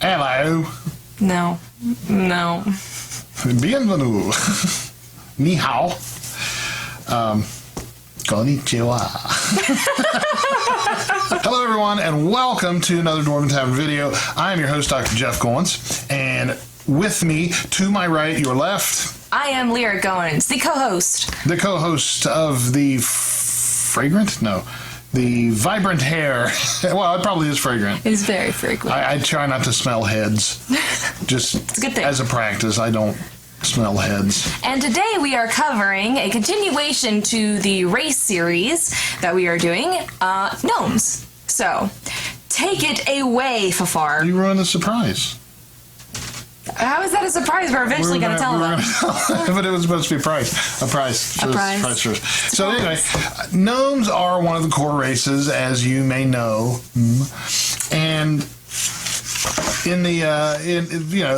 Hello. No. Bienvenue. Ni hao. Konnichiwa. Hello, everyone, and welcome to another Dwarven Tavern video. I am your host, Dr. Jeff Goins, and with me, to my right, your left, I am Lyra Goins, the co-host. the co-host of the the Vibrant Hair. Well, it probably is fragrant. It is very fragrant. I try not to smell heads. Just It's a good thing. as a practice, I don't smell heads. And today we are covering a continuation to the race series that we are doing, Gnomes. So, take it away, Fafar. You ruined the surprise. How is that a surprise? We're eventually going to tell them. But it was supposed to be a prize. A prize. prize. So anyway, gnomes are one of the core races, as you may know. And in the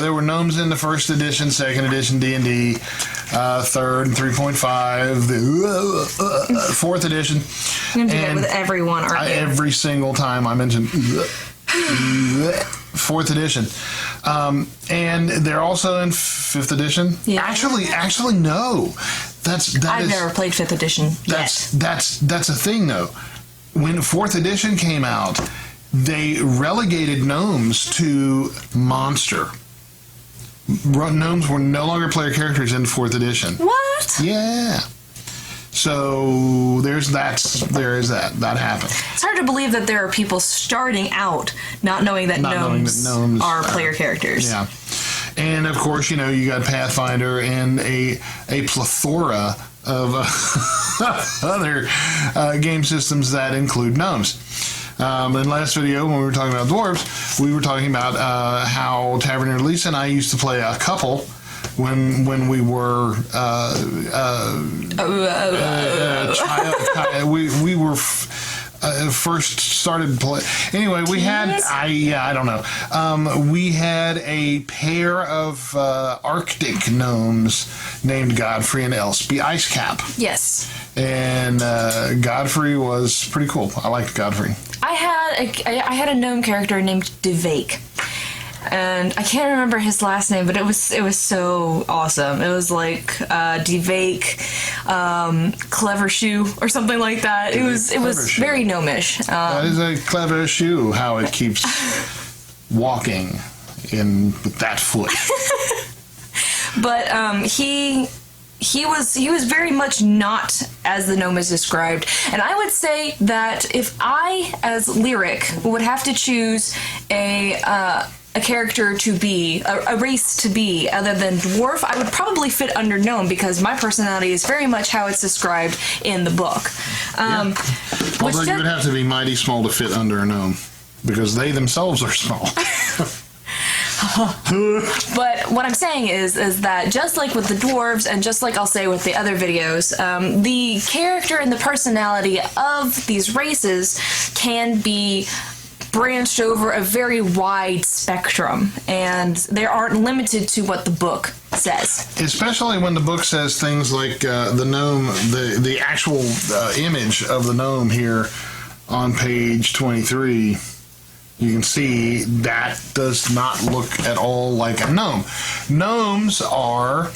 there were gnomes in the first edition, second edition D&D, third and 3.5, the fourth edition. I'm going to do that with everyone, aren't you? Every single time I mention fourth edition. And they're also in fifth edition. Yeah. Actually, no. I've never played fifth edition yet. That's a thing, though. When fourth edition came out, they relegated gnomes to monster. Gnomes were no longer player characters in fourth edition. What? Yeah. So there is that. That happened. It's hard to believe that there are people starting out not knowing that gnomes are player characters. Yeah. And of course, you got Pathfinder and a plethora of other game systems that include gnomes. In the last video, when we were talking about dwarves, we were talking about how Taverneer Lisa and I used to play a couple when we were we were first started play. Anyway, we had I don't know. We had a pair of Arctic gnomes named Godfrey and Elspie Icecap. Yes. And Godfrey was pretty cool. I liked Godfrey. I had a gnome character named Devake. And I can't remember his last name, but it was so awesome. It was like Devake, Clever Shoe or something like that. It was very gnomish. That is a clever shoe. How it keeps walking with that foot. But he was very much not as the gnome is described. And I would say that if I, as Lyric, would have to choose a character to be, a race to be, other than dwarf, I would probably fit under gnome because my personality is very much how it's described in the book. Although you would have to be mighty small to fit under a gnome because they themselves are small. But what I'm saying is that just like with the dwarves and just like I'll say with the other videos, the character and the personality of these races can be branched over a very wide spectrum, and they aren't limited to what the book says. Especially when the book says things like the gnome, the actual image of the gnome here on page 23. You can see that does not look at all like a gnome. Gnomes are,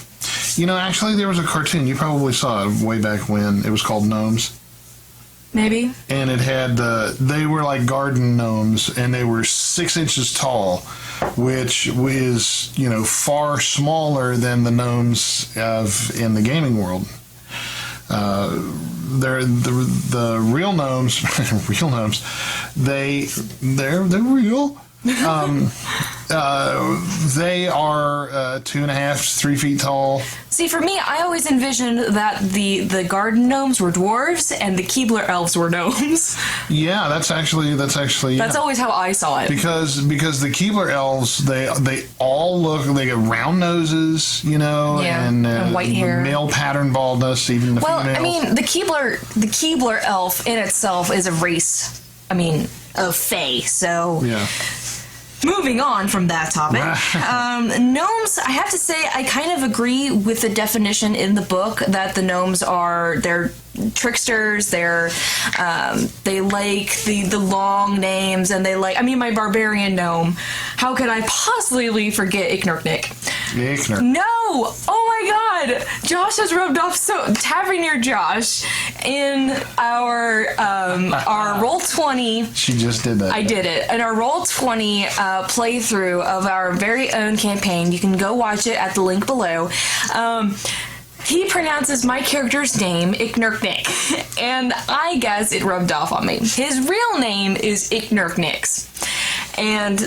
actually there was a cartoon, you probably saw it way back when, it was called Gnomes. Maybe. And it had, they were like garden gnomes, and they were 6 inches tall, which is, far smaller than the gnomes in the gaming world. They're the real gnomes, real gnomes. They're real. They are 2.5 to 3 feet tall. See, for me, I always envisioned that the garden gnomes were dwarves and the Keebler elves were gnomes. Yeah, that's actually. That's always how I saw it. Because the Keebler elves, they all look. They get round noses, and white hair, male pattern baldness, even the females. Well, I mean, the Keebler elf in itself is a race. I mean, of fae. So yeah. moving on from that topic, gnomes, I have to say, I kind of agree with the definition in the book that the gnomes they're tricksters, they like the long names, and my barbarian gnome, how could I possibly forget Iknurknik? Iknur. No! Oh my god! Josh has rubbed off Taverneer Josh in our Roll20. She just did that. I did it. In our Roll20 playthrough of our very own campaign, you can go watch it at the link below. He pronounces my character's name Iknurknik, and I guess it rubbed off on me. His real name is Iknurknix, and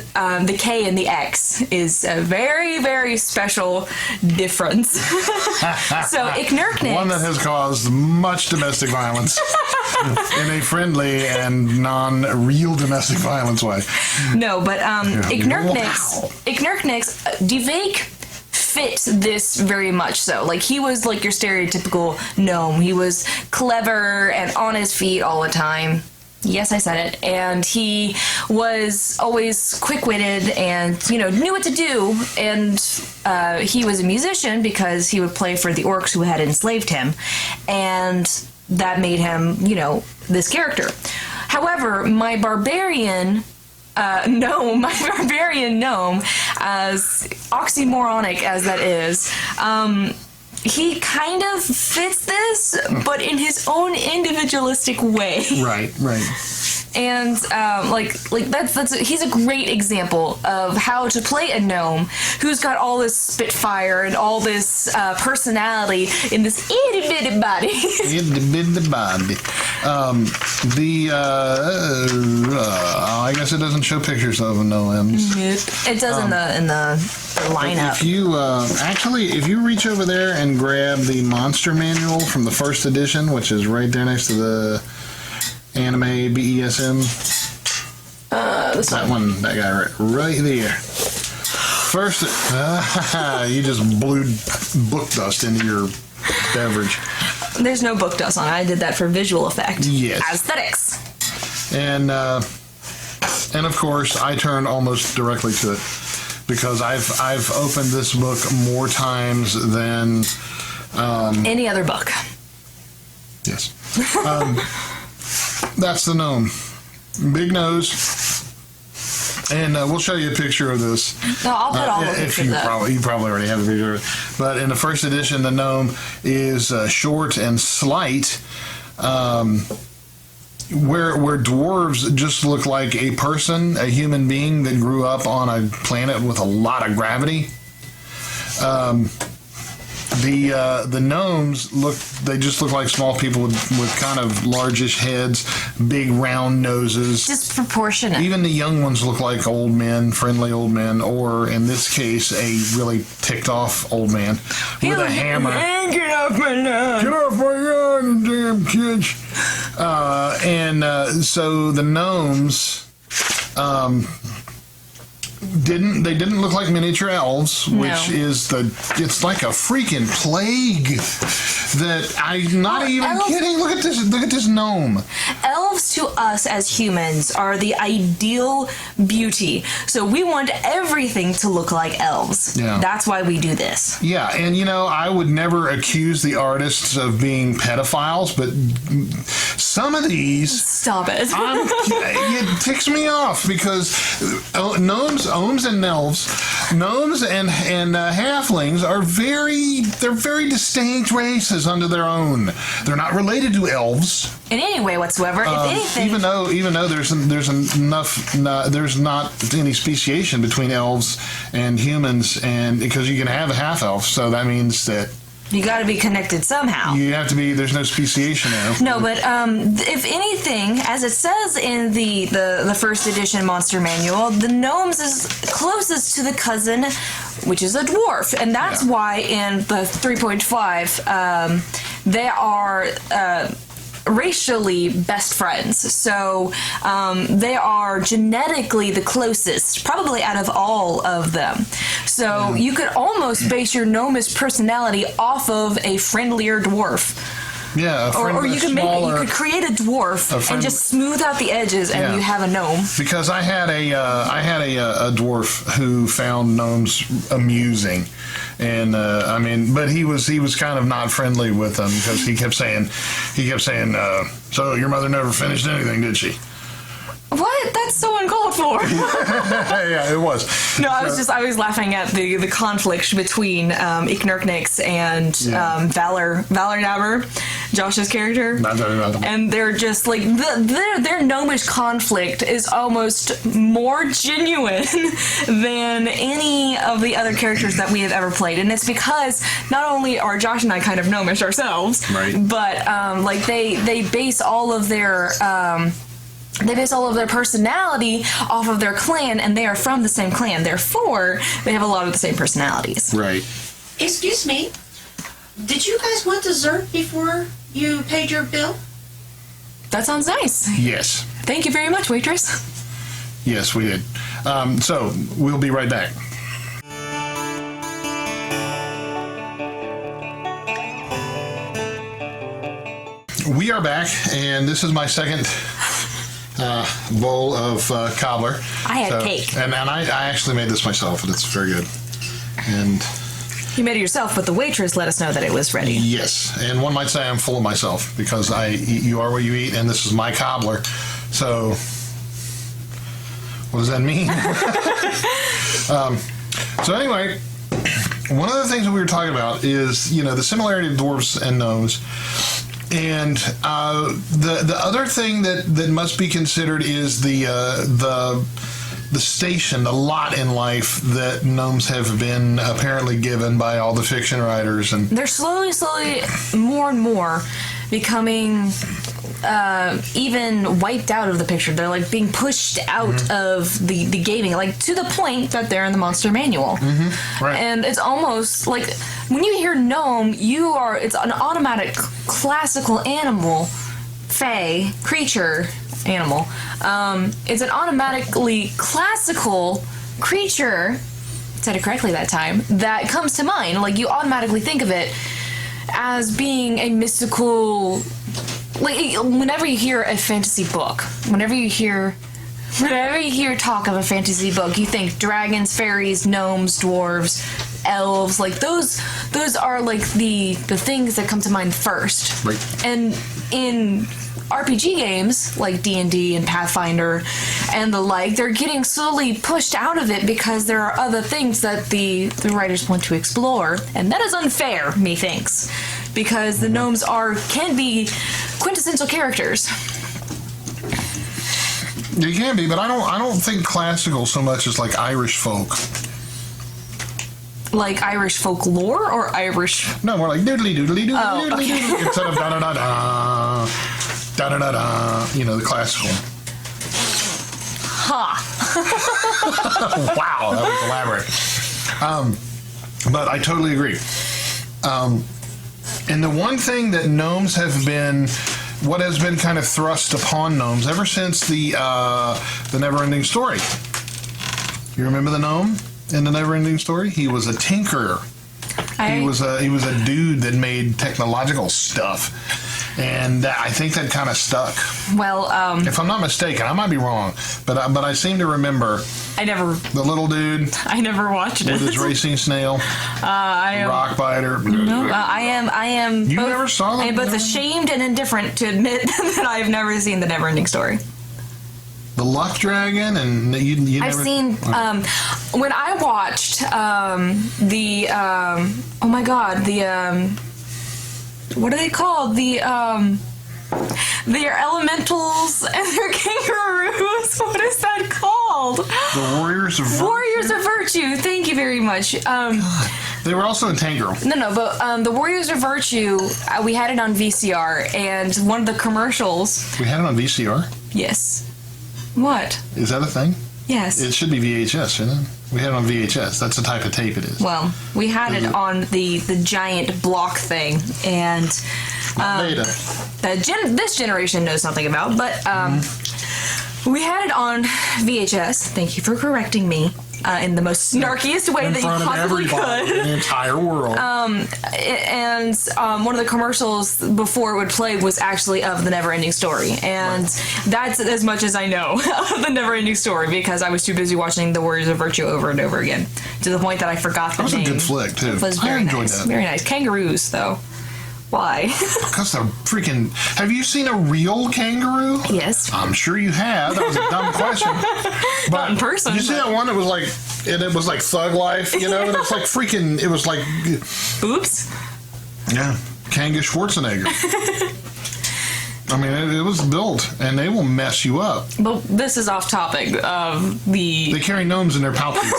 the K and the X is a very, very special difference. So Iknurknix... One that has caused much domestic violence in a friendly and non-real domestic violence way. No, but Iknurknix, Wow. Dvake fit this very much so. Like, he was like your stereotypical gnome. He was clever and on his feet all the time. Yes, I said it. And he was always quick-witted and, knew what to do. And he was a musician because he would play for the orcs who had enslaved him. And that made him, this character. However, my barbarian gnome, as oxymoronic as that is, he kind of fits this, but in his own individualistic way. Right. And he's a great example of how to play a gnome who's got all this spitfire and all this personality in this itty bitty body. I guess it doesn't show pictures of him, no limbs. It does in the lineup. If you reach over there and grab the monster manual from the first edition, which is right there next to the anime BESM. That guy right there. First, you just blew book dust into your beverage. There's no book dust on it. I did that for visual effect. Yes. Aesthetics. And of course, I turned almost directly to it because I've opened this book more times than any other book. Yes. That's the gnome. Big nose. And we'll show you a picture of this. No, I'll put all the pictures you up. you probably already have a picture of it. But in the first edition, the gnome is short and slight, where dwarves just look like a person, a human being that grew up on a planet with a lot of gravity. The gnomes just look like small people with kind of largish heads, big round noses. Disproportionate. Even the young ones look like old men, friendly old men, or in this case, a really ticked off old man with a hammer. Get off my lawn! Get off my lawn, you damn kids! So the gnomes didn't look like miniature elves, which is it's like a freaking plague that I'm not even kidding. Look at this gnome. Elves to us as humans are the ideal beauty. So we want everything to look like elves. Yeah. That's why we do this. Yeah, and I would never accuse the artists of being pedophiles, but some of these... Stop it. It ticks me off because gnomes and halflings are very distinct races unto their own. They're not related to elves in any way whatsoever. If anything, even though there's not any speciation between elves and humans, and because you can have a half elf, so that means that you got to be connected somehow. You have to be. There's no speciation there. No, but if anything, as it says in the first edition monster manual, the gnomes is closest to the cousin, which is a dwarf, and that's why in the 3.5 they are racially best friends. So they are genetically the closest, probably out of all of them. So you could almost base your gnomish personality off of a friendlier dwarf. Yeah, or you could smaller, you could create a dwarf and just smooth out the edges, and you have a gnome. Because I had a dwarf who found gnomes amusing, and but he was kind of not friendly with them because he kept saying, so your mother never finished anything, did she? What? That's so uncalled for. Yeah, it was. No, I was laughing at the conflict between Iknurknix and Valor Dabber, Josh's character. Not talking about them. And they're just like their gnomish conflict is almost more genuine than any of the other characters that we have ever played, and it's because not only are Josh and I kind of gnomish ourselves, right, but they base all of their personality off of their clan, and they are from the same clan. Therefore, they have a lot of the same personalities. Right. Excuse me. Did you guys want dessert before you paid your bill? That sounds nice. Yes. Thank you very much, waitress. Yes, we did. So, we'll be right back. We are back, and this is my second bowl of cobbler. I had cake. And I actually made this myself, and it's very good. And you made it yourself, but the waitress let us know that it was ready. Yes, and one might say I'm full of myself because you are what you eat, and this is my cobbler. So, what does that mean? So anyway, one of the things that we were talking about is the similarity of dwarves and gnomes. And the other thing that must be considered is the station, the lot in life that gnomes have been apparently given by all the fiction writers, and they're slowly, more and more becoming even wiped out of the picture. They're like being pushed out of the gaming, like to the point that they're in the monster manual. Right. And it's almost like when you hear gnome, it's an automatic classical animal, fae, creature, animal. It's an automatically classical creature, said it correctly that time, that comes to mind. Like you automatically think of it as being a mystical. Like whenever you hear a fantasy book, whenever you hear talk of a fantasy book, you think dragons, fairies, gnomes, dwarves, elves. Like those are like the things that come to mind first. Right. And in RPG games like D&D and Pathfinder and the like, they're getting slowly pushed out of it because there are other things that the writers want to explore, and that is unfair, methinks, because the gnomes can be quintessential characters. They can be, but I don't think classical so much as like Irish folk. Like Irish folklore or Irish? No, more like doodly doodly doodly Oh, doodly okay. doodly instead of da da da da da da da da. The classical. Ha! Wow, that was elaborate. But I totally agree. And the one thing that gnomes have been, what has been kind of thrust upon gnomes ever since the Never-Ending Story. You remember the gnome in the Never-Ending Story? He was a tinkerer. He was a dude that made technological stuff, and I think that kind of stuck. Well, if I'm not mistaken, I might be wrong, but I seem to remember. The little dude. I never watched it. With his racing snail. Rock biter. No, I am. You never saw that? I am both ashamed and indifferent to admit that I have never seen the Never-Ending Story. The Luck Dragon, and you I've never... seen when I watched oh my god, what are they called? They're elementals and they're kangaroos. What is that called? The Warriors of Virtue. Warriors of Virtue. Thank you very much. They were also in Tangrel. No, but the Warriors of Virtue, we had it on VCR, and one of the commercials. We had it on VCR? Yes. What? Is that a thing? Yes. It should be VHS, shouldn't it? We had it on VHS. That's the type of tape it is. Well, we had it on the giant block thing, and Beta. This generation knows something about, but we had it on VHS. Thank you for correcting me. in the most snarkiest way in that you front of possibly everybody could. in the entire world. And one of the commercials before it would play was actually of the Neverending Story, and that's as much as I know of the Neverending Story because I was too busy watching The Warriors of Virtue over and over again to the point that I forgot the That was name. a good flick too. It was I very enjoyed nice. that. Very nice. Kangaroos, though. Why? Because they're freaking. Have you seen a real kangaroo? Yes. I'm sure you have. That was a dumb question. But Not in person, You see but- that one that was like, and it was like Thug Life, you know, and it's like freaking. It was like, Oops. yeah, Kanga Schwarzenegger. I mean, it was built, and they will mess you up. But this is off topic of the They carry gnomes in their pouches.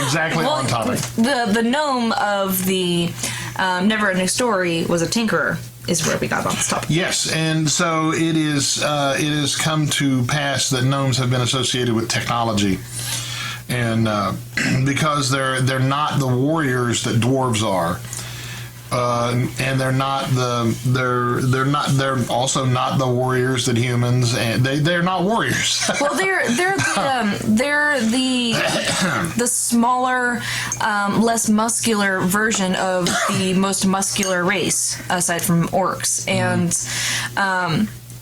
Exactly on topic. The gnome of the Neverending Story was a tinkerer. Is where we got on this topic. Yes, and so it has come to pass that gnomes have been associated with technology, and because they're not the warriors that dwarves are, and they're also not the warriors that humans, and they're not warriors. Well, they're the smaller, less muscular version of the most muscular race, aside from orcs. And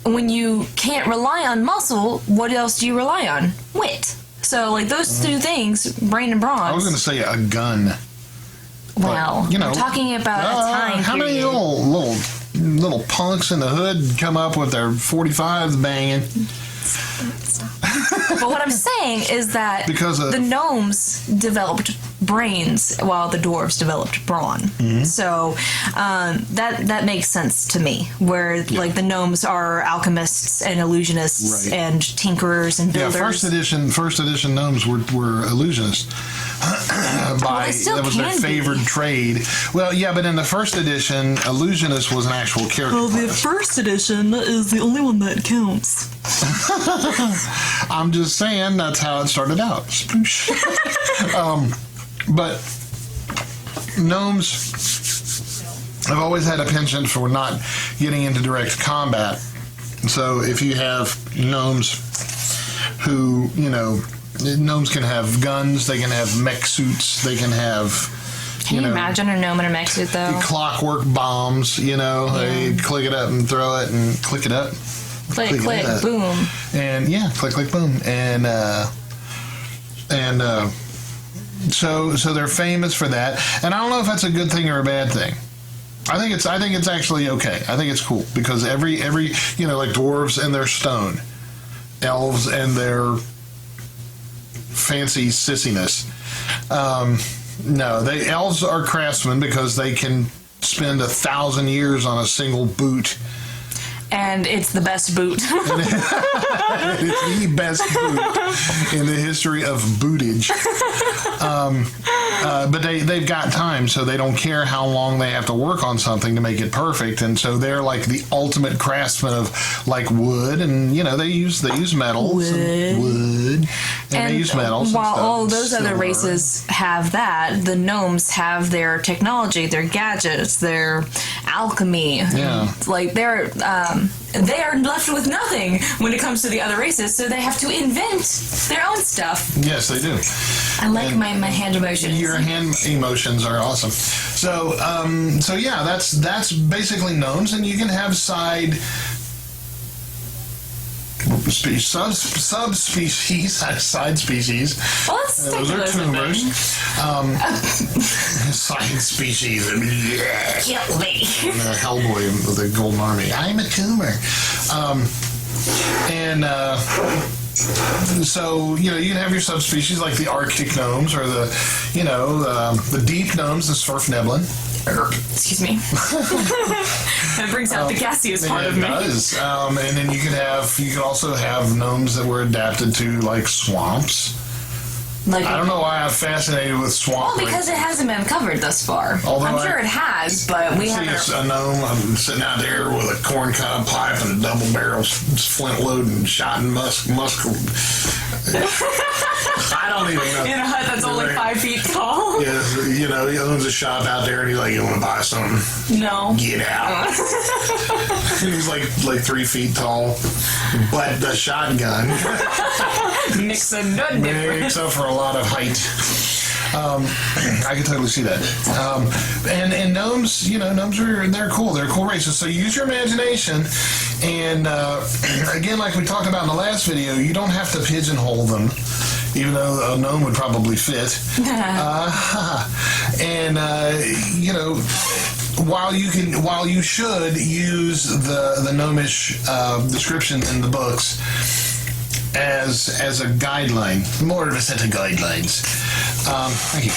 when you can't rely on muscle, what else do you rely on? Wit. So, like those two things, brain and bronze. I was going to say a gun. Well, you know, I'm talking about a time how many period. little punks in the hood come up with their 45s banging? But what I'm saying is that Because of- the gnomes developed brains while the dwarves developed brawn. Mm-hmm. So that makes sense to me. Where like the gnomes are alchemists and illusionists Right. and tinkerers and Yeah, builders. first edition gnomes were illusionists. they still That was their can be. favored trade. Well, yeah, but in the first edition, illusionist was an actual character. class. first edition is the only one that counts. I'm just saying that's how it started out. Sploosh. But gnomes have always had a penchant for not getting into direct combat. So if you have gnomes who, gnomes can have guns, they can have mech suits, they can have, Can you imagine a gnome in a mech suit though? clockwork bombs, they click it up and throw it and click it up. Click, click, it up. boom. And yeah, click, click, boom. So they're famous for that. And I don't know if that's a good thing or a bad thing. I think it's actually okay. I think it's cool because every like dwarves and their stone, elves and their fancy sissiness. No, elves are craftsmen because they can spend 1,000 years on a single boot. And it's the best boot. It's the best boot in the history of bootage. But they've got time, so they don't care how long they have to work on something to make it perfect. And so they're like the ultimate craftsmen of like wood, and they use metals and wood, and they use metals. While and stuff, all those other silver. races have that, the gnomes have their technology, their gadgets, their alchemy. Yeah. Like they are left with nothing when it comes to the other races, so they have to invent their own stuff. Yes, they do. I like my hand emotions. Your hand emotions are awesome. So yeah, that's basically gnomes, and you can have subspecies, side species. Well, let's stick Those to are those, I tumors. think. Side species. Kill me. Hellboy with the Golden Army. I'm a tumor. So you can have your subspecies like the Arctic gnomes or the deep gnomes, the Swarfneblin. Excuse me. That brings out the gaseous part of It me. does. And then you can also have gnomes that were adapted to like swamps. Like, I don't know why I'm fascinated with swamp. well, because it hasn't been covered thus far. Although I'm sure it has, but we see haven't. a gnome sitting out there with a corn cob pipe and a double barrel flint load and shot and musk. I don't even know. In a hut that's only 5 feet tall. Yeah, he owns a shop out there, and he's like, "You want to buy something? No. Get out!" He's like 3 feet tall, but the shotgun Makes a nut difference. makes up for a lot of height. I can totally see that. And gnomes, gnomes they're cool. They're cool races. So use your imagination. And again, like we talked about in the last video, you don't have to pigeonhole them, even though a gnome would probably fit. While you should use the gnomish description in the books as a guideline, more of a set of guidelines. Thank you.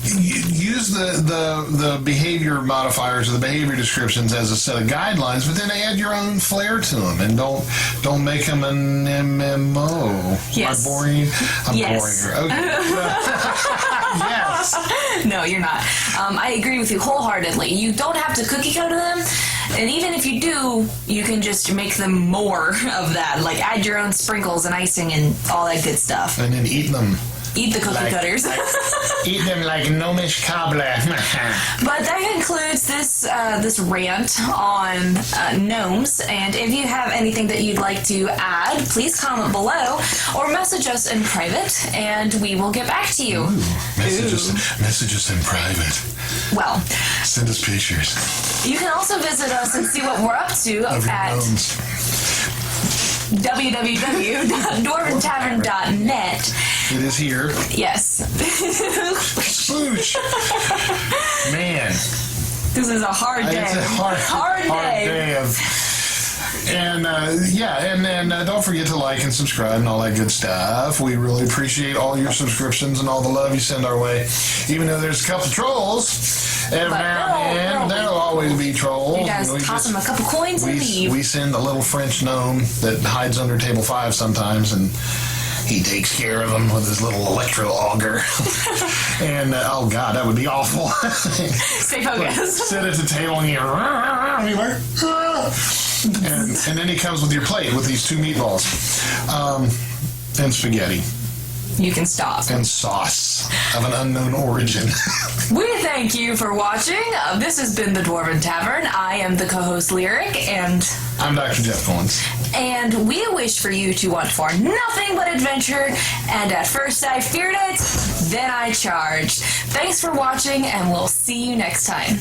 Use the behavior modifiers or the behavior descriptions as a set of guidelines, but then add your own flair to them, and don't make them an MMO. Yes. I'm boring. Yes. Boring her. Okay. Yes. No, you're not. I agree with you wholeheartedly. You don't have to cookie cutter them, and even if you do, you can just make them more of that. Like add your own sprinkles and icing and all that good stuff. And then eat them. Eat the cookie cutters. Eat them like gnomish cobbler. But that concludes this rant on gnomes. And if you have anything that you'd like to add, please comment below or message us in private, and we will get back to you. Message us in private. Well, send us pictures. You can also visit us and see what we're up to at www.dwarventavern.net. It is here. Yes. Spoosh. Man. This is a hard day. It's a hard day of... And don't forget to like and subscribe and all that good stuff. We really appreciate all your subscriptions and all the love you send our way. Even though there's a couple trolls every now and then, there'll always be trolls. You guys toss them a couple coins and leave. We send a little French gnome that hides under table 5 sometimes, and he takes care of them with his little electro auger. And, oh God, that would be awful. Stay focused. Sit at the table and and then he comes with your plate with these 2 meatballs. And spaghetti. You can stop. And sauce of an unknown origin. We thank you for watching. This has been the Dwarven Tavern. I am the co-host Lyric, and I'm Dr. Jeff Collins. And we wish for you to want for nothing but adventure, and at first I feared it, then I charged. Thanks for watching, and we'll see you next time.